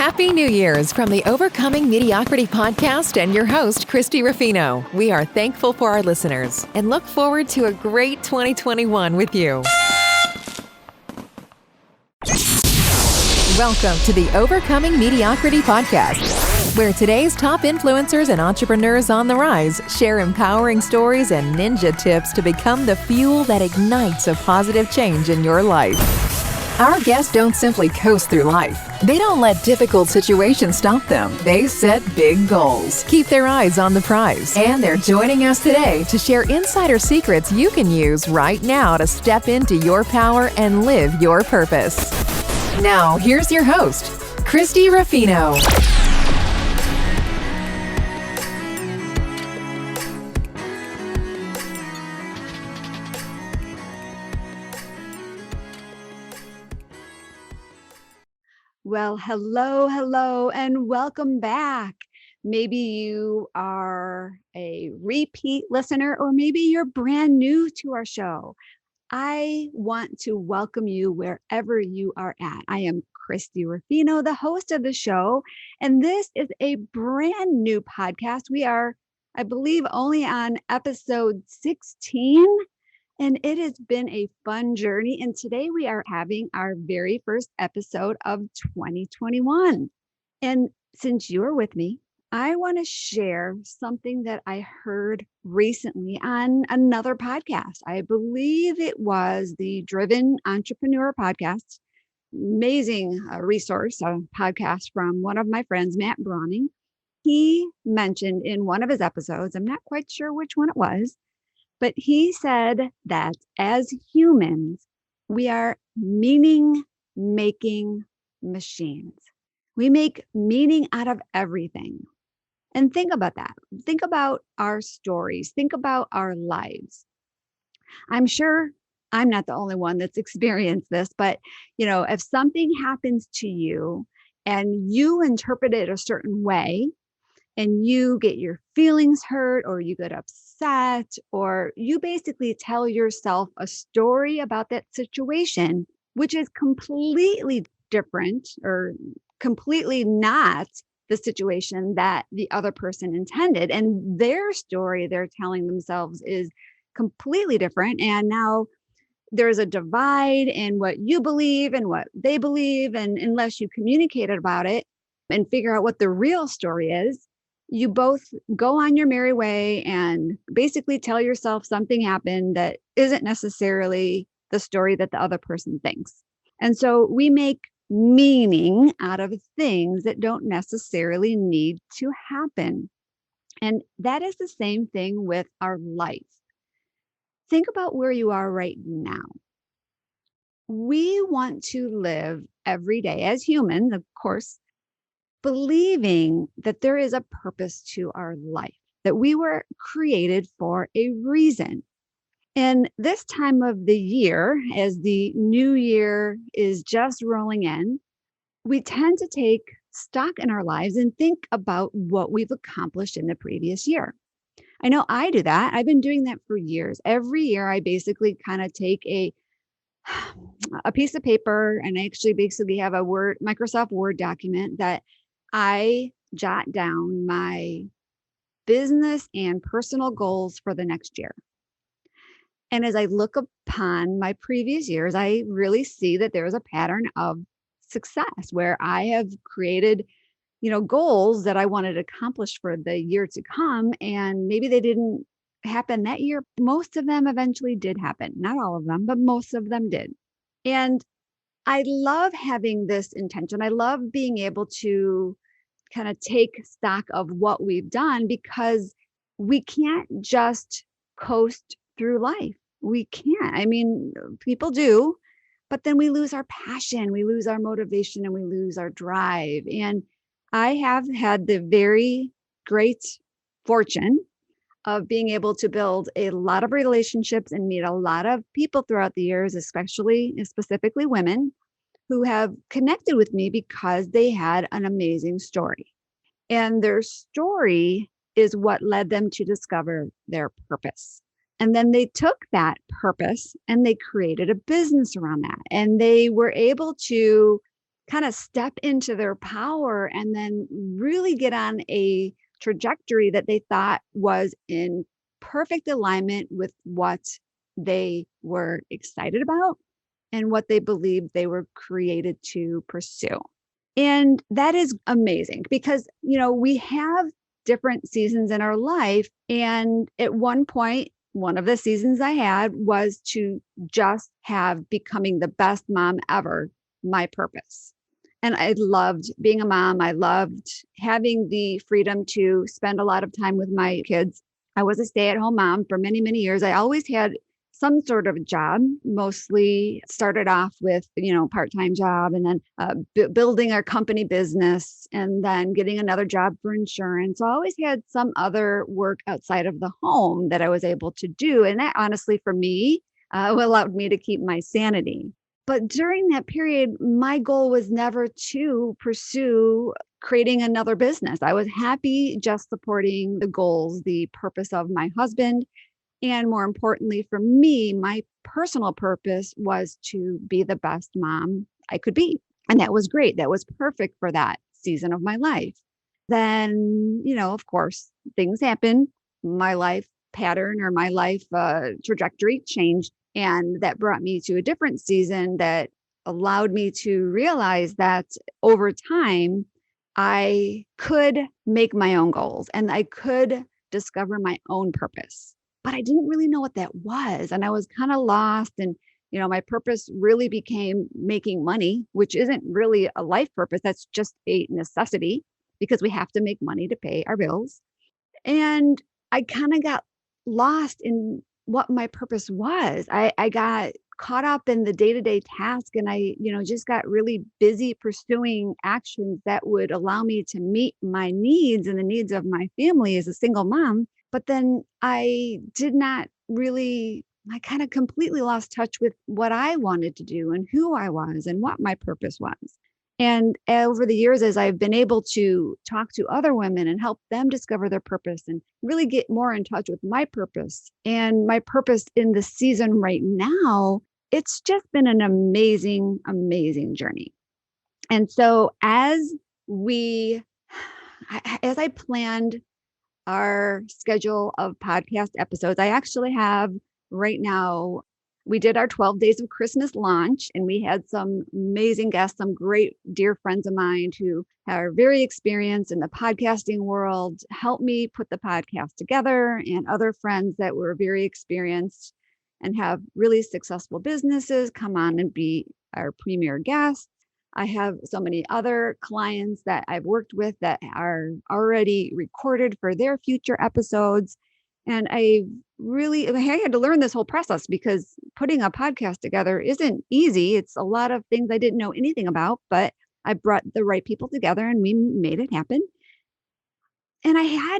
Happy New Year's from the Overcoming Mediocrity podcast and your host, Christie Ruffino. We are thankful for our listeners and look forward to a great 2021 with you. Welcome to the Overcoming Mediocrity podcast, where today's top influencers and entrepreneurs on the rise share empowering stories and ninja tips to become the fuel that ignites a positive change in your life. Our guests don't simply coast through life. They don't let difficult situations stop them. They set big goals, keep their eyes on the prize, and they're joining us today to share insider secrets you can use right now to step into your power and live your purpose. Now, here's your host, Christie Ruffino. Well, hello, and welcome back. Maybe you are a repeat listener, or maybe you're brand new to our show. I want to welcome you wherever you are at. I am Christie Ruffino, the host of the show, and this is a brand new podcast. We are, I believe, only on episode 16. And it has been a fun journey. And today we are having our very first episode of 2021. And since you're with me, I want to share something that I heard recently on another podcast. I believe it was the Driven Entrepreneur podcast. Amazing resource, a podcast from one of my friends, Matt Brauning. He mentioned in one of his episodes, I'm not quite sure which one it was, but he said that as humans, we are meaning-making machines. We make meaning out of everything. And think about that. Think about our stories. Think about our lives. I'm sure I'm not the only one that's experienced this, but if something happens to you and you interpret it a certain way, and you get your feelings hurt, or you get upset, or you basically tell yourself a story about that situation, which is completely different or completely not the situation that the other person intended. And their story they're telling themselves is completely different. And now there's a divide in what you believe and what they believe. And unless you communicate about it and figure out what the real story is, you both go on your merry way and basically tell yourself something happened that isn't necessarily the story that the other person thinks. And so we make meaning out of things that don't necessarily need to happen. And that is the same thing with our life. Think about where you are right now. We want to live every day as humans, of course, believing that there is a purpose to our life, that we were created for a reason. And this time of the year, as the new year is just rolling in, we tend to take stock in our lives and think about what we've accomplished in the previous year. I know I do that. I've been doing that for years. Every year, I basically kind of take a piece of paper, and I actually basically have a Microsoft Word document that I jot down my business and personal goals for the next year. And as I look upon my previous years, I really see that there is a pattern of success where I have created, goals that I wanted to accomplish for the year to come. And maybe they didn't happen that year. Most of them eventually did happen. Not all of them, but most of them did. And I love having this intention. I love being able to kind of take stock of what we've done, because we can't just coast through life. We can't. I mean, people do, but then we lose our passion, we lose our motivation, and we lose our drive. And I have had the very great fortune of being able to build a lot of relationships and meet a lot of people throughout the years, specifically women, who have connected with me because they had an amazing story. And their story is what led them to discover their purpose. And then they took that purpose and they created a business around that. And they were able to kind of step into their power and then really get on a trajectory that they thought was in perfect alignment with what they were excited about and what they believed they were created to pursue. And that is amazing because, we have different seasons in our life. And at one point, one of the seasons I had was to just have becoming the best mom ever, my purpose. And I loved being a mom. I loved having the freedom to spend a lot of time with my kids. I was a stay-at-home mom for many, many years. I always had some sort of job, mostly started off with, part-time job and then building our company business and then getting another job for insurance. So I always had some other work outside of the home that I was able to do. And that honestly, for me, allowed me to keep my sanity. But during that period, my goal was never to pursue creating another business. I was happy just supporting the goals, the purpose of my husband. And more importantly, for me, my personal purpose was to be the best mom I could be. And that was great. That was perfect for that season of my life. Then, of course, things happen. My life pattern or my life trajectory changed. And that brought me to a different season that allowed me to realize that over time, I could make my own goals and I could discover my own purpose. But I didn't really know what that was. And I was kind of lost. And, my purpose really became making money, which isn't really a life purpose. That's just a necessity because we have to make money to pay our bills. And I kind of got lost in what my purpose was. I got caught up in the day-to-day task and I, just got really busy pursuing actions that would allow me to meet my needs and the needs of my family as a single mom. But then I kind of completely lost touch with what I wanted to do and who I was and what my purpose was. And over the years, as I've been able to talk to other women and help them discover their purpose and really get more in touch with my purpose and my purpose in the season right now, it's just been an amazing, amazing journey. And so as I planned our schedule of podcast episodes, I actually have right now, we did our 12 Days of Christmas launch and we had some amazing guests, some great dear friends of mine who are very experienced in the podcasting world, help me put the podcast together, and other friends that were very experienced and have really successful businesses come on and be our premier guests. I have so many other clients that I've worked with that are already recorded for their future episodes. And I had to learn this whole process because putting a podcast together isn't easy. It's a lot of things I didn't know anything about, but I brought the right people together and we made it happen. And I had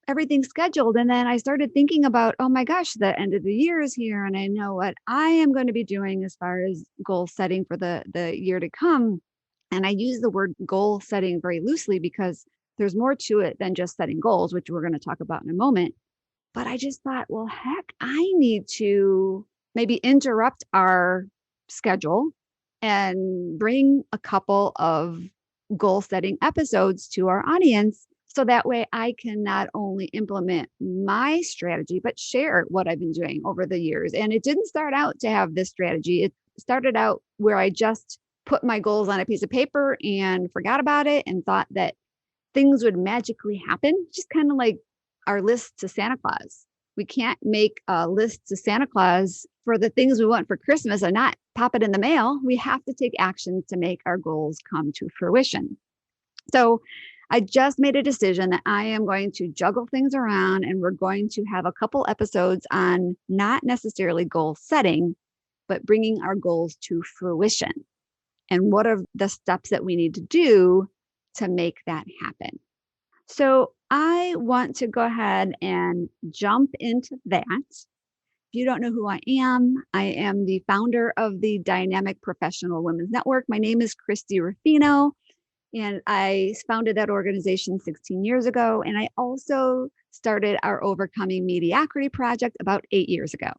everything scheduled. And then I started thinking about, oh my gosh, the end of the year is here. And I know what I am going to be doing as far as goal setting for the year to come. And I use the word goal setting very loosely because there's more to it than just setting goals, which we're going to talk about in a moment. But I just thought, well, heck, I need to maybe interrupt our schedule and bring a couple of goal setting episodes to our audience. So that way I can not only implement my strategy, but share what I've been doing over the years. And it didn't start out to have this strategy. It started out where I just put my goals on a piece of paper and forgot about it and thought that things would magically happen, just kind of like our list to Santa Claus. We can't make a list to Santa Claus for the things we want for Christmas and not pop it in the mail. We have to take action to make our goals come to fruition. So I just made a decision that I am going to juggle things around and we're going to have a couple episodes on not necessarily goal setting, but bringing our goals to fruition and what are the steps that we need to do to make that happen. So I want to go ahead and jump into that. If you don't know who I am the founder of the Dynamic Professional Women's Network. My name is Christie Ruffino, and I founded that organization 16 years ago. And I also started our Overcoming Mediocrity project about 8 years ago.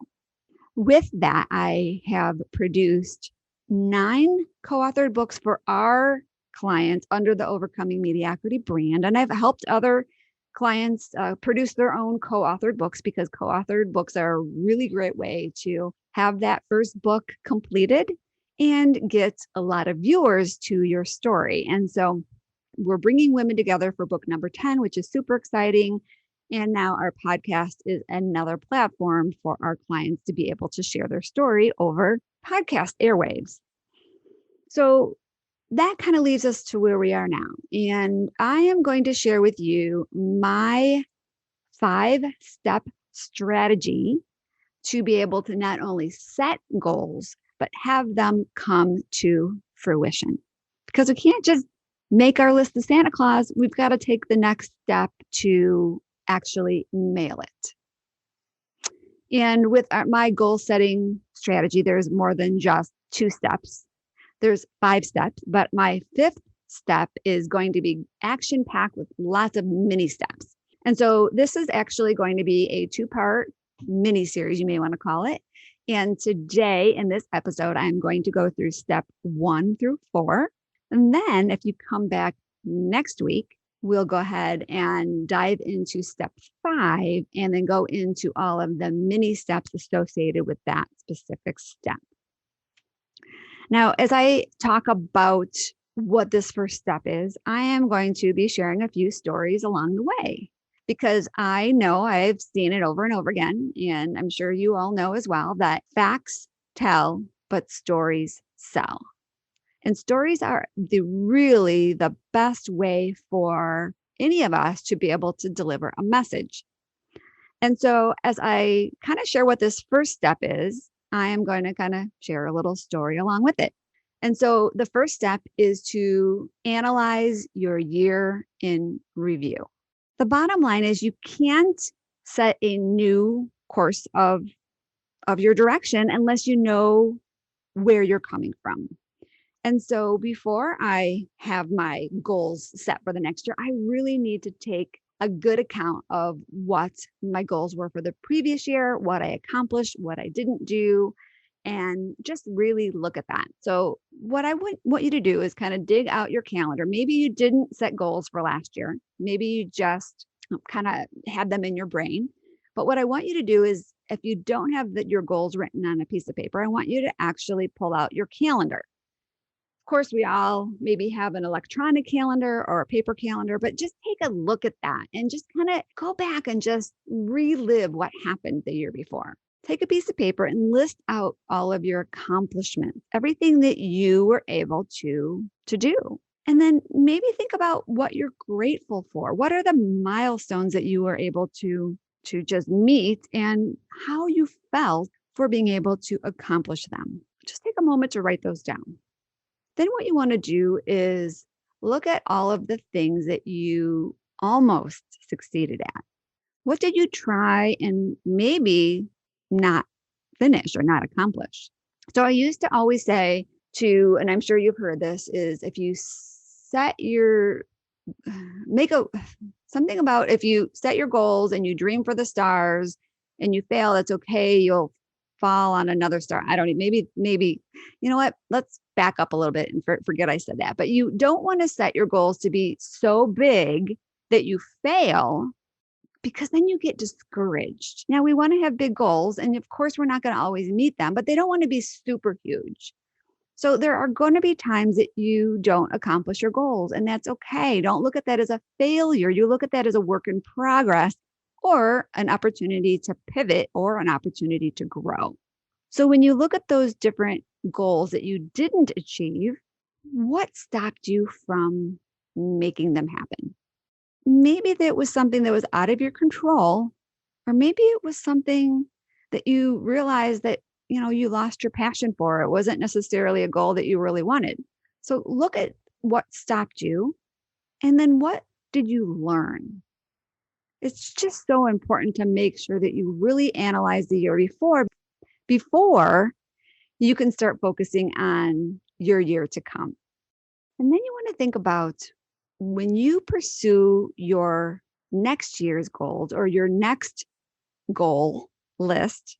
With that, I have produced 9 co-authored books for our clients under the Overcoming Mediocrity brand. And I've helped other clients produce their own co-authored books, because co-authored books are a really great way to have that first book completed and get a lot of viewers to your story. And so we're bringing women together for book number 10, which is super exciting. And now our podcast is another platform for our clients to be able to share their story over podcast airwaves. So that kind of leaves us to where we are now. And I am going to share with you my 5-step strategy to be able to not only set goals, but have them come to fruition. Because we can't just make our list of Santa Claus. We've got to take the next step to actually mail it. And with my goal setting strategy, there's more than just 2 steps. There's 5 steps, but my 5th step is going to be action packed with lots of mini steps. And so this is actually going to be a 2-part mini series, you may want to call it. And today in this episode, I'm going to go through step 1 through 4. And then if you come back next week, we'll go ahead and dive into step 5 and then go into all of the mini steps associated with that specific step. Now, as I talk about what this first step is, I am going to be sharing a few stories along the way, because I know I've seen it over and over again, and I'm sure you all know as well, that facts tell, but stories sell. And stories are really the best way for any of us to be able to deliver a message. And so as I kind of share what this first step is, I am going to kind of share a little story along with it. And so the first step is to analyze your year in review. The bottom line is you can't set a new course of your direction unless you know where you're coming from. And so before I have my goals set for the next year, I really need to take a good account of what my goals were for the previous year, what I accomplished, what I didn't do, and just really look at that. So what I want you to do is kind of dig out your calendar. Maybe you didn't set goals for last year. Maybe you just kind of had them in your brain. But what I want you to do is, if you don't have your goals written on a piece of paper, I want you to actually pull out your calendar. Of course, we all maybe have an electronic calendar or a paper calendar, but just take a look at that and just kind of go back and just relive what happened the year before. Take a piece of paper and list out all of your accomplishments, everything that you were able to do. And then maybe think about what you're grateful for. What are the milestones that you were able to just meet, and how you felt for being able to accomplish them? Just take a moment to write those down. Then what you want to do is look at all of the things that you almost succeeded at. What did you try and maybe not finish or not accomplish? So I used to always say and I'm sure you've heard this, is if you set if you set your goals and you dream for the stars and you fail, it's okay. You'll fall on another star. I don't know. Maybe, you know what? Let's back up a little bit and forget I said that. But you don't want to set your goals to be so big that you fail, because then you get discouraged. Now, we want to have big goals, and of course, we're not going to always meet them, but they don't want to be super huge. So there are going to be times that you don't accomplish your goals, and that's okay. Don't look at that as a failure. You look at that as a work in progress, or an opportunity to pivot, or an opportunity to grow. So when you look at those different goals that you didn't achieve, what stopped you from making them happen? Maybe that was something that was out of your control, or maybe it was something that you realized that, you lost your passion for. It wasn't necessarily a goal that you really wanted. So look at what stopped you, and then what did you learn? It's just so important to make sure that you really analyze the year before you can start focusing on your year to come. And then you want to think about, when you pursue your next year's goals or your next goal list,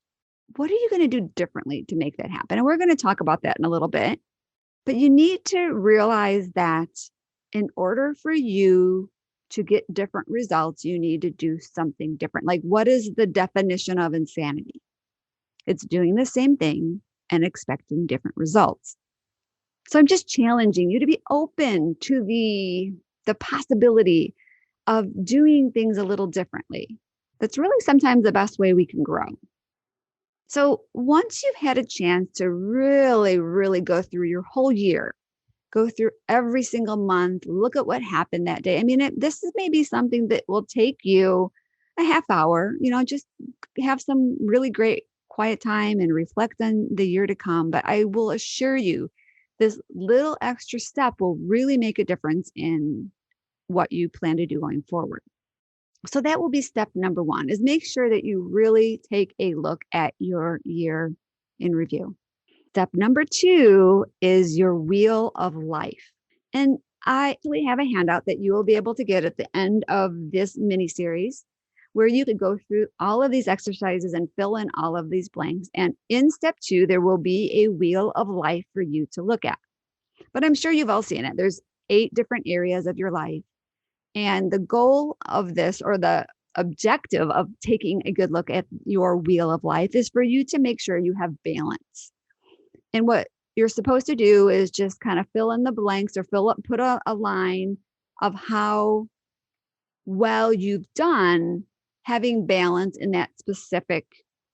what are you going to do differently to make that happen? And we're going to talk about that in a little bit. But you need to realize that in order for you to get different results, you need to do something different. Like, what is the definition of insanity? It's doing the same thing and expecting different results. So I'm just challenging you to be open to the possibility of doing things a little differently. That's really sometimes the best way we can grow. So once you've had a chance to really, really go through your whole year, go through every single month, look at what happened that day. I mean, this is maybe something that will take you a half hour, just have some really great quiet time and reflect on the year to come. But I will assure you, this little extra step will really make a difference in what you plan to do going forward. So that will be step number one, is make sure that you really take a look at your year in review. Step number two is your wheel of life. And I actually have a handout that you will be able to get at the end of this mini series, where you could go through all of these exercises and fill in all of these blanks. And in step two, there will be a wheel of life for you to look at. But I'm sure you've all seen it. There's 8 different areas of your life. And the goal of this, or the objective of taking a good look at your wheel of life, is for you to make sure you have balance. And what you're supposed to do is just kind of fill in the blanks, or put a line of how well you've done having balance in that specific,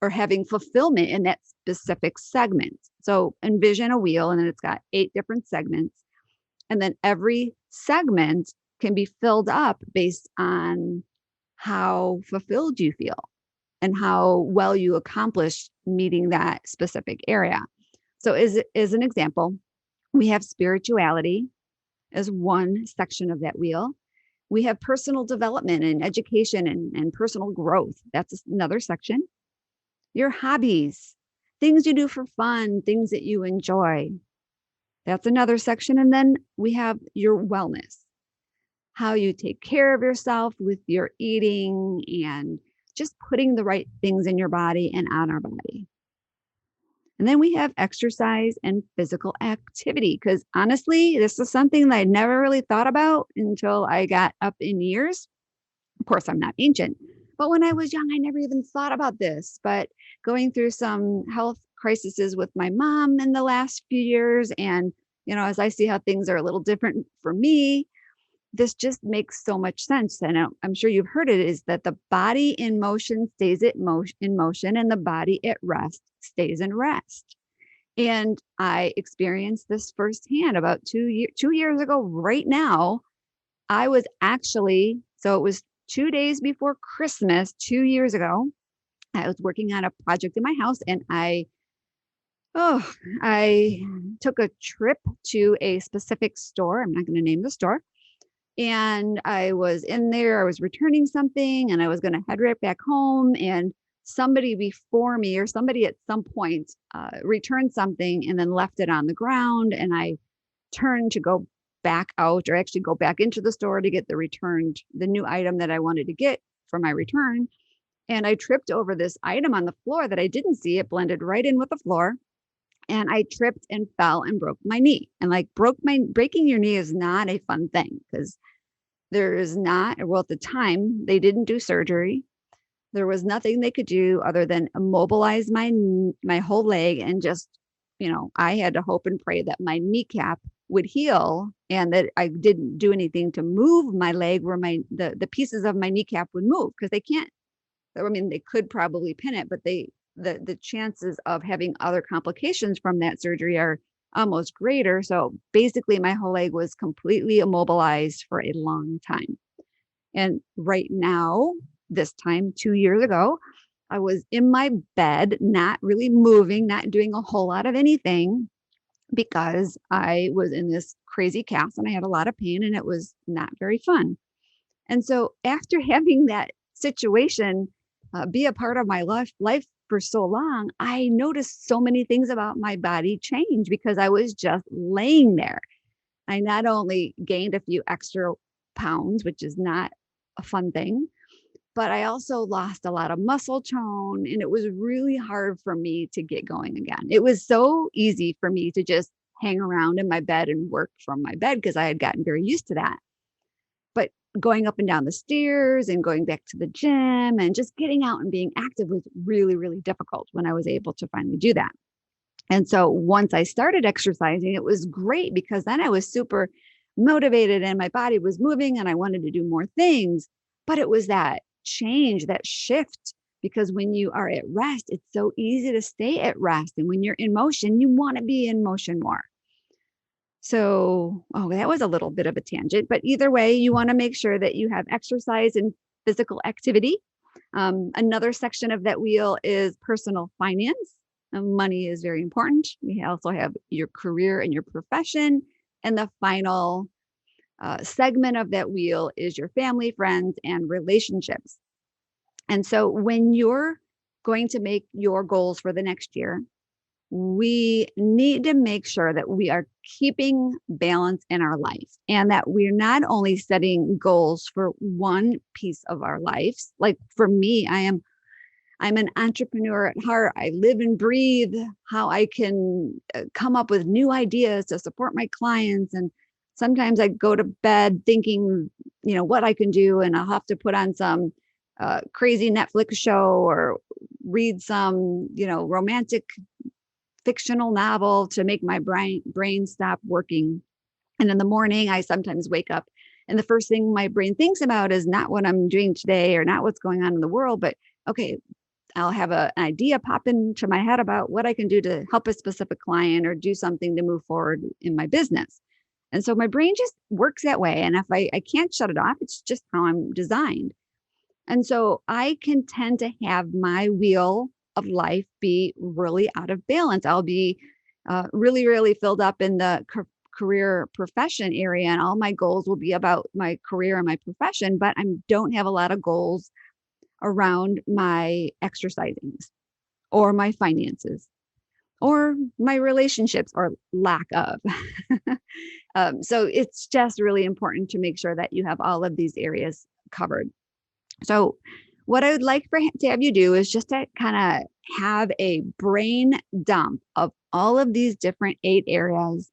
or having fulfillment in that specific segment. So envision a wheel, and then it's got 8 different segments. And then every segment can be filled up based on how fulfilled you feel and how well you accomplished meeting that specific area. So as an example, we have spirituality as one section of that wheel. We have personal development and education and personal growth. That's another section. Your hobbies, things you do for fun, things that you enjoy. That's another section. And then we have your wellness, how you take care of yourself with your eating and just putting the right things in your body and on our body. And then we have exercise and physical activity, because honestly, this is something that I never really thought about until I got up in years. Of course, I'm not ancient, but when I was young, I never even thought about this. But going through some health crises with my mom in the last few years, and as I see how things are a little different for me, this just makes so much sense. And I'm sure you've heard it, is that the body in motion stays in motion, and the body at rest stays in rest. And I experienced this firsthand about 2 years ago. Right now, I was actually, so it was 2 days before Christmas, 2 years ago, I was working on a project in my house, and I took a trip to a specific store. I'm not going to name the store. And I was in there, I was returning something, and I was going to head right back home. And somebody before me, or somebody at some point, returned something and then left it on the ground. And I turned to go back out, or actually go back into the store to get the new item that I wanted to get for my return. And I tripped over this item on the floor that I didn't see. It blended right in with the floor. And I tripped and fell and broke my knee. And breaking your knee is not a fun thing, because there is not, well, at the time they didn't do surgery. There was nothing they could do other than immobilize my whole leg. And just, I had to hope and pray that my kneecap would heal, and that I didn't do anything to move my leg where the pieces of my kneecap would move, because they can't. I mean, they could probably pin it, but the chances of having other complications from that surgery are almost greater. So basically, my whole leg was completely immobilized for a long time. And right now, this time 2 years ago, I was in my bed, not really moving, not doing a whole lot of anything, because I was in this crazy cast and I had a lot of pain, and it was not very fun. And so after having that situation be a part of my life for so long, I noticed so many things about my body change, because I was just laying there. I not only gained a few extra pounds, which is not a fun thing, but I also lost a lot of muscle tone, and it was really hard for me to get going again. It was so easy for me to just hang around in my bed and work from my bed because I had gotten very used to that. But going up and down the stairs and going back to the gym and just getting out and being active was really, really difficult when I was able to finally do that. And so once I started exercising, it was great because then I was super motivated and my body was moving and I wanted to do more things. But it was that change, that shift, because when you are at rest, it's so easy to stay at rest. And when you're in motion, you want to be in motion more. So, that was a little bit of a tangent, but either way, you want to make sure that you have exercise and physical activity. Another section of that wheel is personal finance. Money is very important. We also have your career and your profession. And the final segment of that wheel is your family, friends, and relationships. And so when you're going to make your goals for the next year, we need to make sure that we are keeping balance in our life and that we're not only setting goals for one piece of our lives. Like for me, I'm an entrepreneur at heart. I live and breathe how I can come up with new ideas to support my clients. And sometimes I go to bed thinking, what I can do, and I'll have to put on some crazy Netflix show or read some, romantic fictional novel to make my brain stop working. And in the morning, I sometimes wake up and the first thing my brain thinks about is not what I'm doing today or not what's going on in the world, but okay, I'll have an idea pop into my head about what I can do to help a specific client or do something to move forward in my business. And so my brain just works that way. And if I can't shut it off, it's just how I'm designed. And so I can tend to have my wheel of life be really out of balance. I'll be really, really filled up in the career profession area, and all my goals will be about my career and my profession, but I don't have a lot of goals around my exercisings or my finances or my relationships or lack of. So it's just really important to make sure that you have all of these areas covered. So what I would like to have you do is just to kind of have a brain dump of all of these different 8 areas,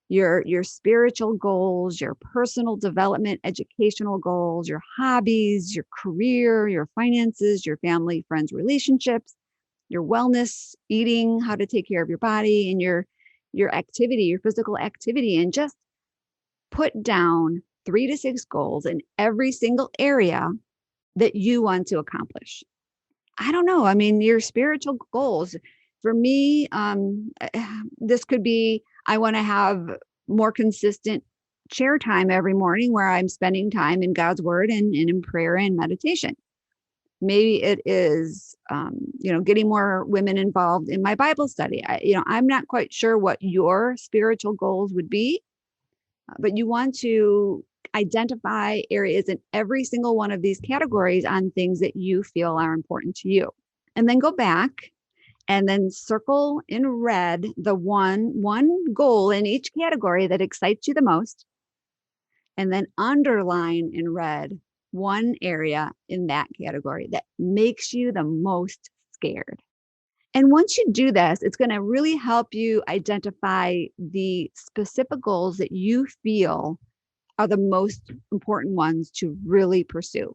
your spiritual goals, your personal development, educational goals, your hobbies, your career, your finances, your family, friends, relationships, your wellness, eating, how to take care of your body, and your activity, your physical activity, and just put down 3 to 6 goals in every single area that you want to accomplish. I don't know. I mean, your spiritual goals. For me, this could be, I want to have more consistent chair time every morning where I'm spending time in God's word and in prayer and meditation. Maybe it is, getting more women involved in my Bible study. I'm not quite sure what your spiritual goals would be, but you want to identify areas in every single one of these categories on things that you feel are important to you. And then go back and then circle in red the one goal in each category that excites you the most. And then underline in red one area in that category that makes you the most scared. And once you do this, it's going to really help you identify the specific goals that you feel are the most important ones to really pursue,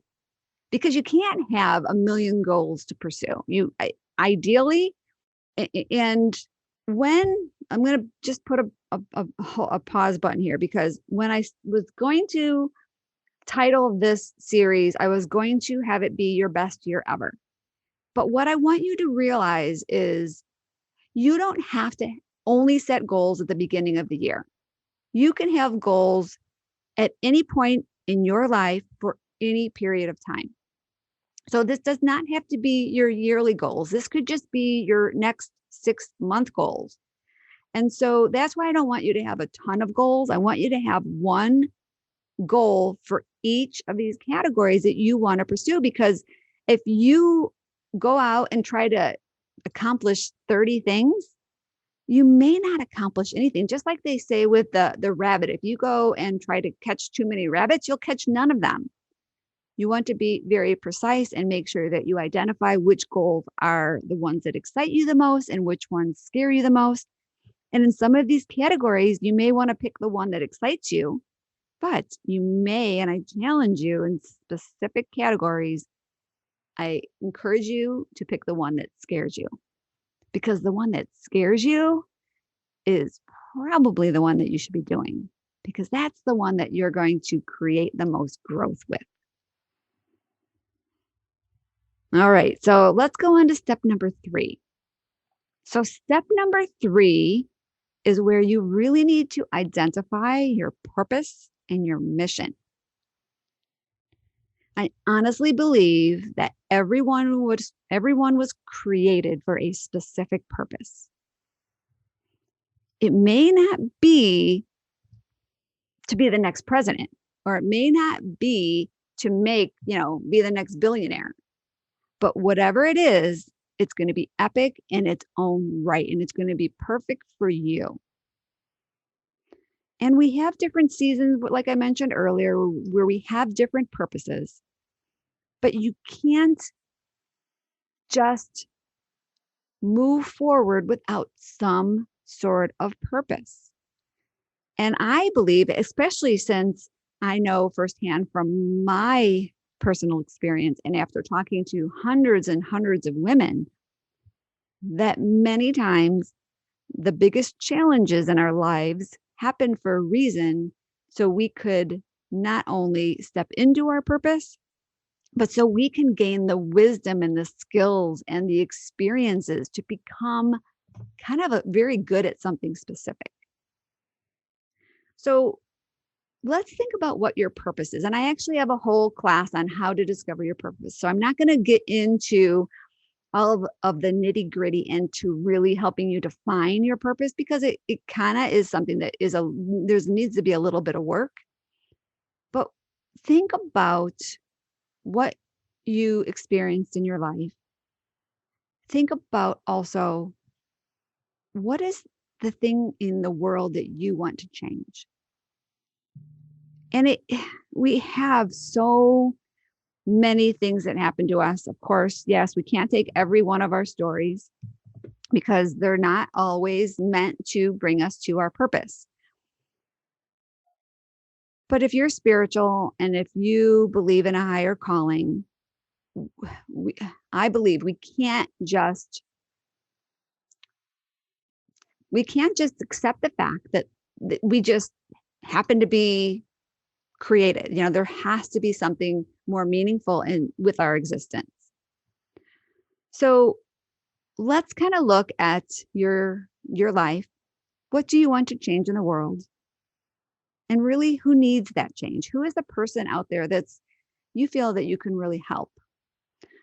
because you can't have a million goals to pursue. Ideally, and when I'm going to just put a pause button here, because when I was going to title this series, I was going to have it be your best year ever. But what I want you to realize is you don't have to only set goals at the beginning of the year. You can have goals at any point in your life for any period of time. So this does not have to be your yearly goals. This could just be your next 6-month goals. And so that's why I don't want you to have a ton of goals. I want you to have one goal for each of these categories that you want to pursue, because if you go out and try to accomplish 30 things, you may not accomplish anything. Just like they say with the rabbit, if you go and try to catch too many rabbits, you'll catch none of them. You want to be very precise and make sure that you identify which goals are the ones that excite you the most and which ones scare you the most. And in some of these categories, you may want to pick the one that excites you, but you may, and I challenge you in specific categories, I encourage you to pick the one that scares you, because the one that scares you is probably the one that you should be doing, because that's the one that you're going to create the most growth with. All right, so let's go on to step number 3. So step number 3 is where you really need to identify your purpose and your mission. I honestly believe that everyone was created for a specific purpose. It may not be to be the next president, or it may not be to make, be the next billionaire. But whatever it is, it's going to be epic in its own right, and it's going to be perfect for you. And we have different seasons, like I mentioned earlier, where we have different purposes. But you can't just move forward without some sort of purpose. And I believe, especially since I know firsthand from my personal experience and after talking to hundreds and hundreds of women, that many times the biggest challenges in our lives happen for a reason, so we could not only step into our purpose, but so we can gain the wisdom and the skills and the experiences to become kind of very good at something specific. So let's think about what your purpose is. And I actually have a whole class on how to discover your purpose. So I'm not going to get into all of the nitty gritty into really helping you define your purpose, because it kind of is something that needs to be a little bit of work. But think about what you experienced in your life. Think about also, what is the thing in the world that you want to change? And we have so many things that happen to us. Of course, yes, we can't take every one of our stories because they're not always meant to bring us to our purpose. But if you're spiritual and if you believe in a higher calling, I believe we can't just accept the fact that we just happen to be created. There has to be something more meaningful with our existence. So let's kind of look at your life. What do you want to change in the world? And really, who needs that change? Who is the person out there that's you feel that you can really help?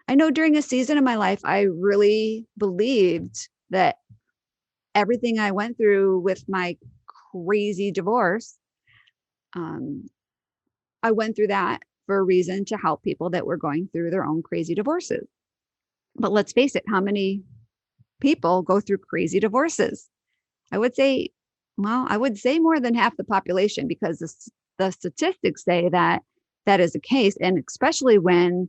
I know during a season of my life, I really believed that everything I went through with my crazy divorce, I went through that for a reason to help people that were going through their own crazy divorces. But let's face it, how many people go through crazy divorces? I would say more than half the population, because the statistics say that is the case. And especially when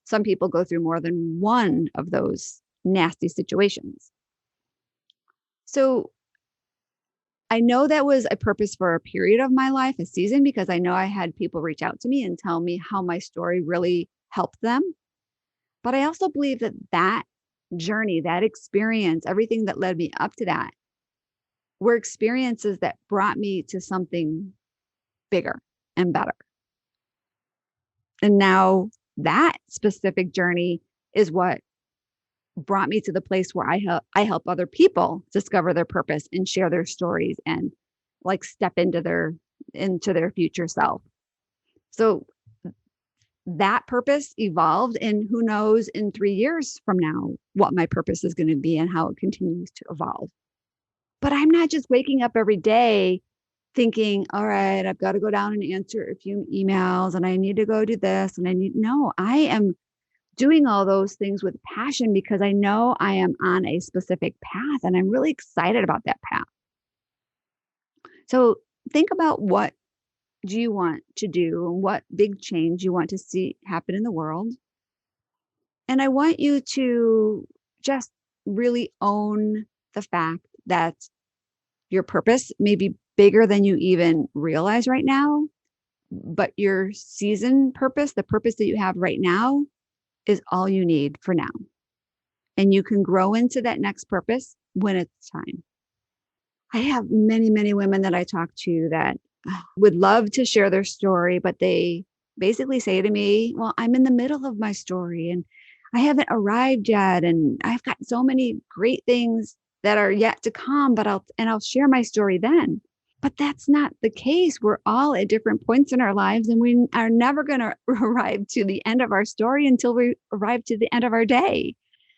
some people go through more than one of those nasty situations. So I know that was a purpose for a period of my life, a season, because I know I had people reach out to me and tell me how my story really helped them. But I also believe that journey, that experience, everything that led me up to that, were experiences that brought me to something bigger and better. And now that specific journey is what brought me to the place where I help other people discover their purpose and share their stories and step into their future self. So that purpose evolved, and who knows in 3 years from now what my purpose is going to be and how it continues to evolve. But I'm not just waking up every day thinking, all right, I've got to go down and answer a few emails and I need to go do this. No, I am doing all those things with passion because I know I am on a specific path and I'm really excited about that path. So think about what do you want to do and what big change you want to see happen in the world. And I want you to just really own the fact that your purpose may be bigger than you even realize right now, but your season purpose, the purpose that you have right now, is all you need for now. And you can grow into that next purpose when it's time. I have many, many women that I talk to that would love to share their story, but they basically say to me, well, I'm in the middle of my story and I haven't arrived yet. And I've got so many great things that are yet to come, but I'll share my story then. But that's not the case. We're all at different points in our lives, and we are never going to arrive to the end of our story until we arrive to the end of our day.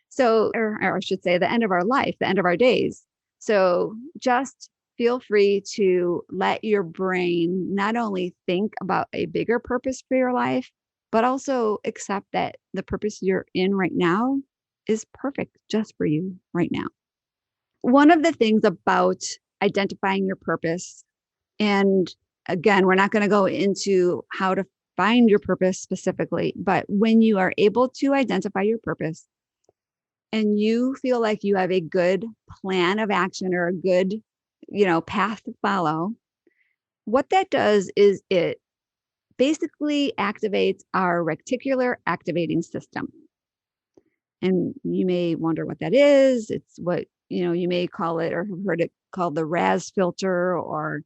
So, or I should say, the end of our life, the end of our days. So just feel free to let your brain not only think about a bigger purpose for your life, but also accept that the purpose you're in right now is perfect just for you right now. One of the things about identifying your purpose, and again, we're not going to go into how to find your purpose specifically, but when you are able to identify your purpose and you feel like you have a good plan of action or a good, path to follow, what that does is it basically activates our reticular activating system. And you may wonder what that is. It's what, you may call it or have heard it called the RAS filter or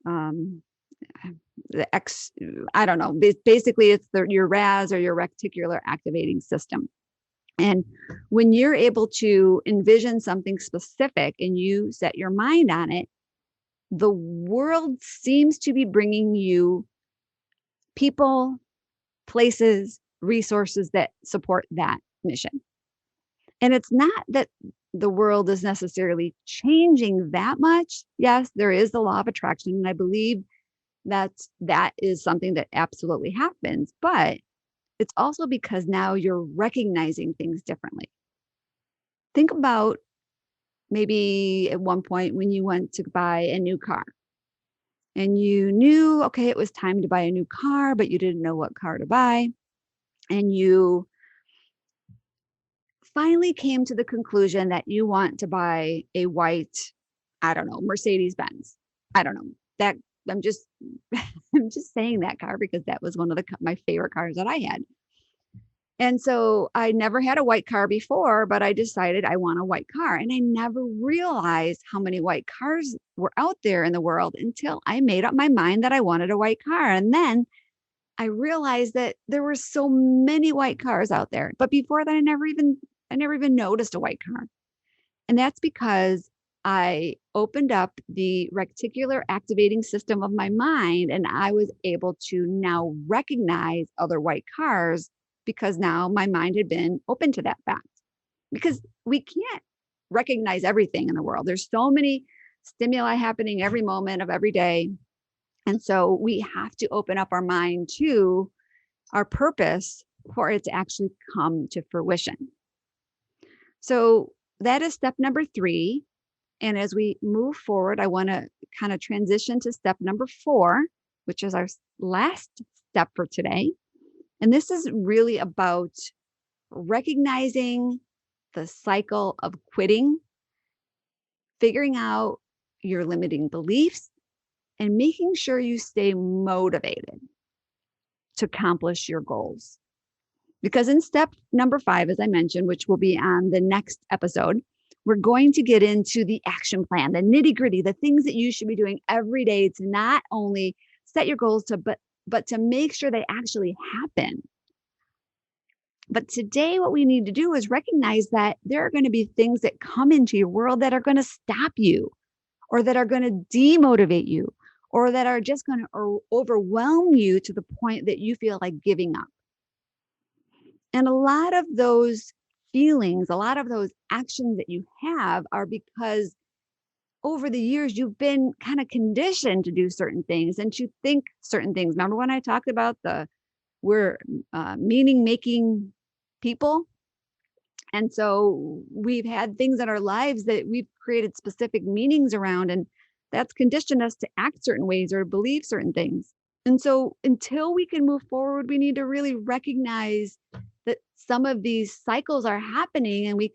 the X, I don't know. Basically, it's your RAS or your reticular activating system. And when you're able to envision something specific and you set your mind on it, the world seems to be bringing you people, places, resources that support that mission. And it's not that the world is necessarily changing that much. Yes, there is the law of attraction, and I believe that is something that absolutely happens, but it's also because now you're recognizing things differently. Think about maybe at one point when you went to buy a new car and you knew, okay, it was time to buy a new car, but you didn't know what car to buy. And you finally came to the conclusion that you want to buy a white, I don't know, Mercedes Benz. I don't know that I'm just, I'm just saying that car because that was one of my favorite cars that I had. And so I never had a white car before, but I decided I want a white car. And I never realized how many white cars were out there in the world until I made up my mind that I wanted a white car. And then I realized that there were so many white cars out there. But before that, I never even noticed a white car. And that's because I opened up the reticular activating system of my mind, and I was able to now recognize other white cars because now my mind had been open to that fact. Because we can't recognize everything in the world. There's so many stimuli happening every moment of every day. And so we have to open up our mind to our purpose for it to actually come to fruition. So that is step number 3. And as we move forward, I want to kind of transition to step number 4, which is our last step for today. And this is really about recognizing the cycle of quitting, figuring out your limiting beliefs, and making sure you stay motivated to accomplish your goals. Because in step number 5, as I mentioned, which will be on the next episode, we're going to get into the action plan, the nitty gritty, the things that you should be doing every day to not only set your goals but to make sure they actually happen. But today, what we need to do is recognize that there are going to be things that come into your world that are going to stop you, or that are going to demotivate you, or that are just going to overwhelm you to the point that you feel like giving up. And a lot of those feelings, a lot of those actions that you have are because over the years, you've been kind of conditioned to do certain things and to think certain things. Remember when I talked about we're meaning-making people? And so we've had things in our lives that we've created specific meanings around, and that's conditioned us to act certain ways or believe certain things. And so until we can move forward, we need to really recognize that some of these cycles are happening and we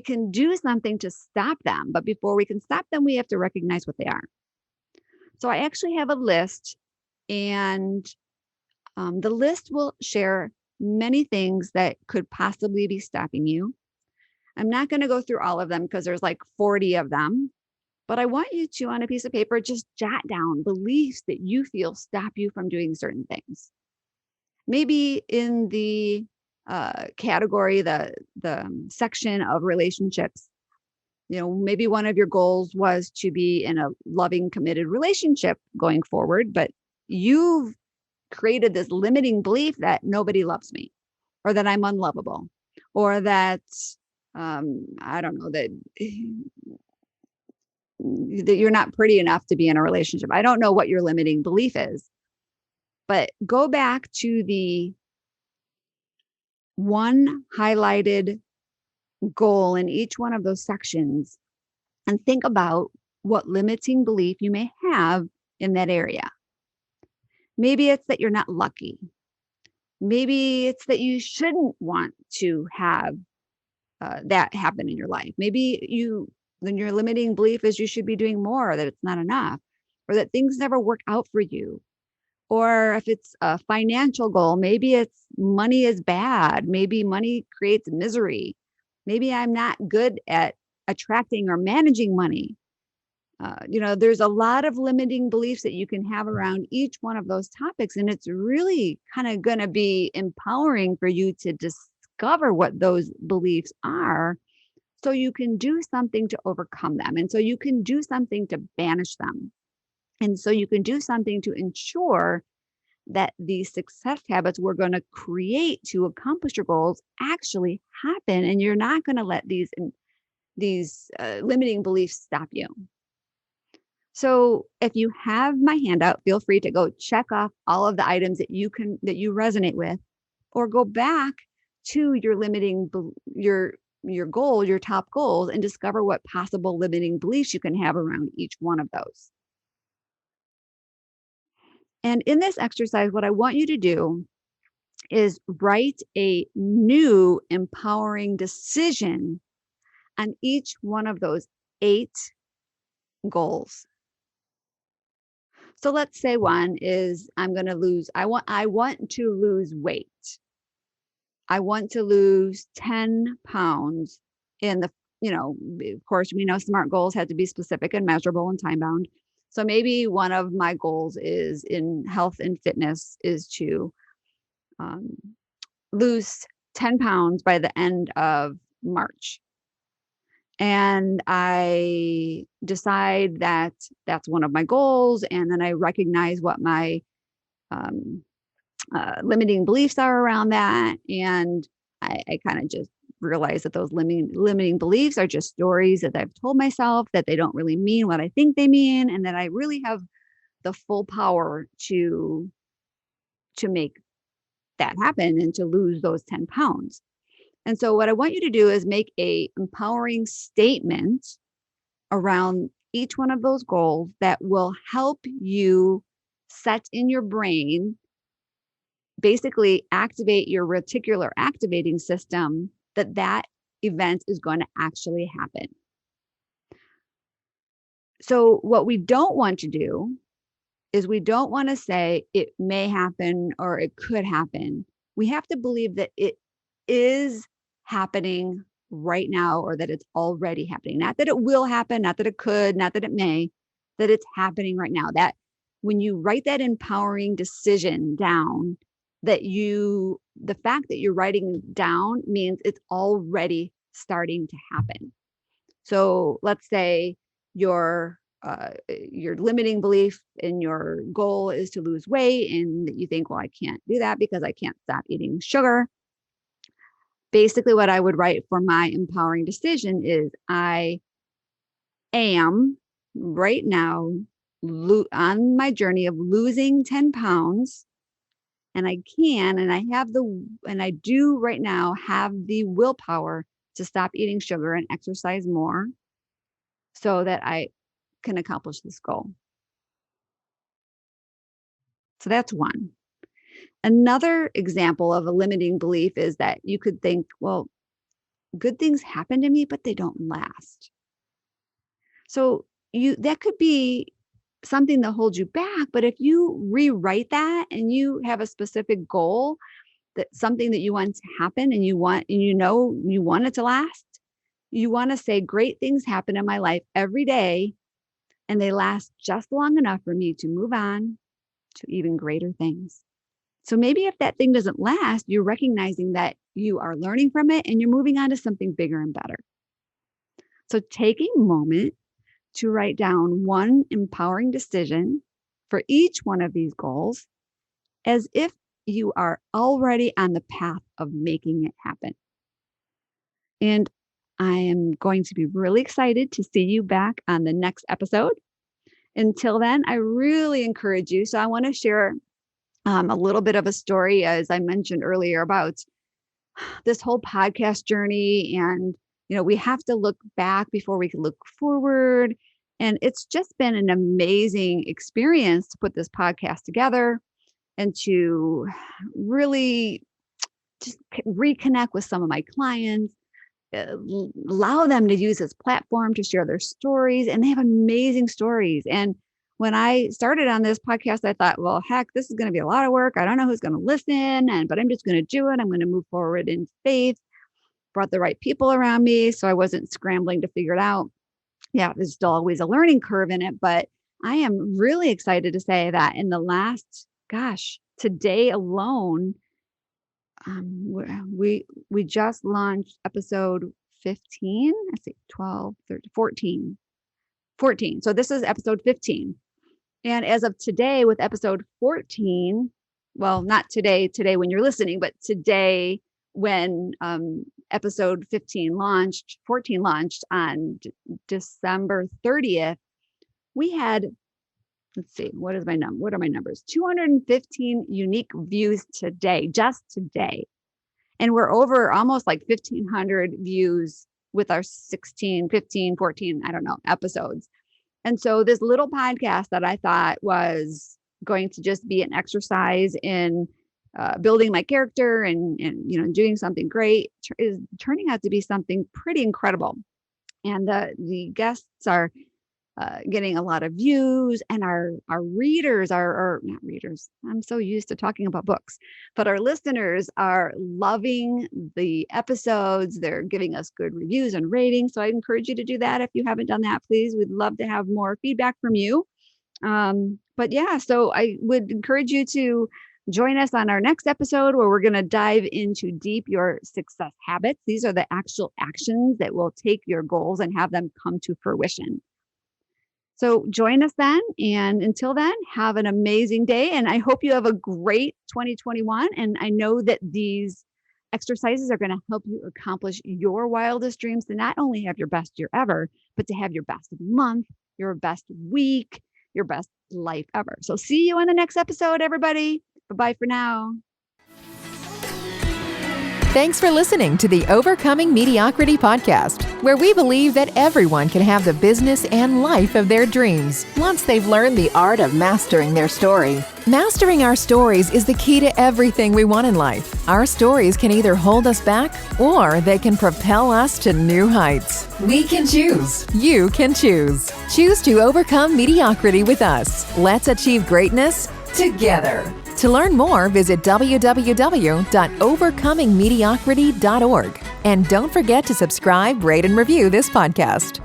can do something to stop them. But before we can stop them, we have to recognize what they are. So I actually have a list, and the list will share many things that could possibly be stopping you. I'm not going to go through all of them because there's like 40 of them, but I want you to, on a piece of paper, just jot down beliefs that you feel stop you from doing certain things. Maybe in the category, the section of relationships. Maybe one of your goals was to be in a loving, committed relationship going forward, but you've created this limiting belief that nobody loves me, or that I'm unlovable, or that I don't know, that you're not pretty enough to be in a relationship. I don't know what your limiting belief is, but go back to the one highlighted goal in each one of those sections and think about what limiting belief you may have in that area. Maybe it's that you're not lucky. Maybe it's that you shouldn't want to have that happen in your life. Then your limiting belief is you should be doing more, that it's not enough, or that things never work out for you. Or if it's a financial goal, maybe it's money is bad. Maybe money creates misery. Maybe I'm not good at attracting or managing money. There's a lot of limiting beliefs that you can have around each one of those topics. And it's really kind of going to be empowering for you to discover what those beliefs are so you can do something to overcome them. And so you can do something to banish them. And so you can do something to ensure that the success habits we're going to create to accomplish your goals actually happen. And you're not going to let these limiting beliefs stop you. So if you have my handout, feel free to go check off all of the items that you resonate with, or go back to your goal, your top goals, and discover what possible limiting beliefs you can have around each one of those. And in this exercise, what I want you to do is write a new empowering decision on each one of those 8 goals. So let's say one is I want to lose weight. I want to lose 10 pounds of course, we know SMART goals have to be specific and measurable and time bound. So maybe one of my goals is in health and fitness is to lose 10 pounds by the end of March. And I decide that that's one of my goals. And then I recognize what my limiting beliefs are around that. And I kind of just realize that those limiting beliefs are just stories that I've told myself, that they don't really mean what I think they mean, and that I really have the full power to make that happen and to lose those 10 pounds. And so what I want you to do is make a empowering statement around each one of those goals that will help you set in your brain, basically activate your reticular activating system, that event is going to actually happen. So what we don't want to do is we don't want to say it may happen or it could happen. We have to believe that it is happening right now, or that it's already happening. Not that it will happen, not that it could, not that it may, that it's happening right now. That when you write that empowering decision down, the fact that you're writing down means it's already starting to happen. So let's say your limiting belief in your goal is to lose weight, and you think, well, I can't do that because I can't stop eating sugar. Basically, what I would write for my empowering decision is I am right now on my journey of losing 10 pounds. And I can, and I do right now have the willpower to stop eating sugar and exercise more so that I can accomplish this goal. So that's one. Another example of a limiting belief is that you could think, well, good things happen to me, but they don't last. So that could be something that holds you back. But if you rewrite that and you have a specific goal, that something that you want to happen and you want it to last, you want to say great things happen in my life every day and they last just long enough for me to move on to even greater things. So maybe if that thing doesn't last, you're recognizing that you are learning from it and you're moving on to something bigger and better. So taking a moment to write down one empowering decision for each one of these goals as if you are already on the path of making it happen. And I am going to be really excited to see you back on the next episode. Until then, I really encourage you. So I want to share a little bit of a story, as I mentioned earlier, about this whole podcast journey. And, we have to look back before we can look forward. And it's just been an amazing experience to put this podcast together and to really just reconnect with some of my clients, allow them to use this platform to share their stories. And they have amazing stories. And when I started on this podcast, I thought, well, heck, this is going to be a lot of work. I don't know who's going to listen, but I'm just going to do it. I'm going to move forward in faith, brought the right people around me. So I wasn't scrambling to figure it out. Yeah, there's still always a learning curve in it, but I am really excited to say that in the last, today alone, we just launched episode 15. Let's see, 12, 13, 14. So this is episode 15. And as of today with episode 14, well, not today when you're listening, but today when episode 14 launched on December 30th, we had, let's see, what are my numbers? 215 unique views just today. And we're over almost like 1,500 views with our 16, 15, 14, episodes. And so this little podcast that I thought was going to just be an exercise in building my character and doing something great is turning out to be something pretty incredible. And the guests are getting a lot of views, and our readers are not readers. I'm so used to talking about books, but our listeners are loving the episodes. They're giving us good reviews and ratings. So I encourage you to do that. If you haven't done that, please, we'd love to have more feedback from you. But yeah, so I would encourage you to join us on our next episode where we're going to dive into deep your success habits. These are the actual actions that will take your goals and have them come to fruition. So join us then. And until then, have an amazing day. And I hope you have a great 2021. And I know that these exercises are going to help you accomplish your wildest dreams to not only have your best year ever, but to have your best month, your best week, your best life ever. So see you on the next episode, everybody. Bye-bye for now. Thanks for listening to the Overcoming Mediocrity podcast, where we believe that everyone can have the business and life of their dreams once they've learned the art of mastering their story. Mastering our stories is the key to everything we want in life. Our stories can either hold us back or they can propel us to new heights. We can choose. You can choose. Choose to overcome mediocrity with us. Let's achieve greatness together. To learn more, visit www.overcomingmediocrity.org. And don't forget to subscribe, rate, and review this podcast.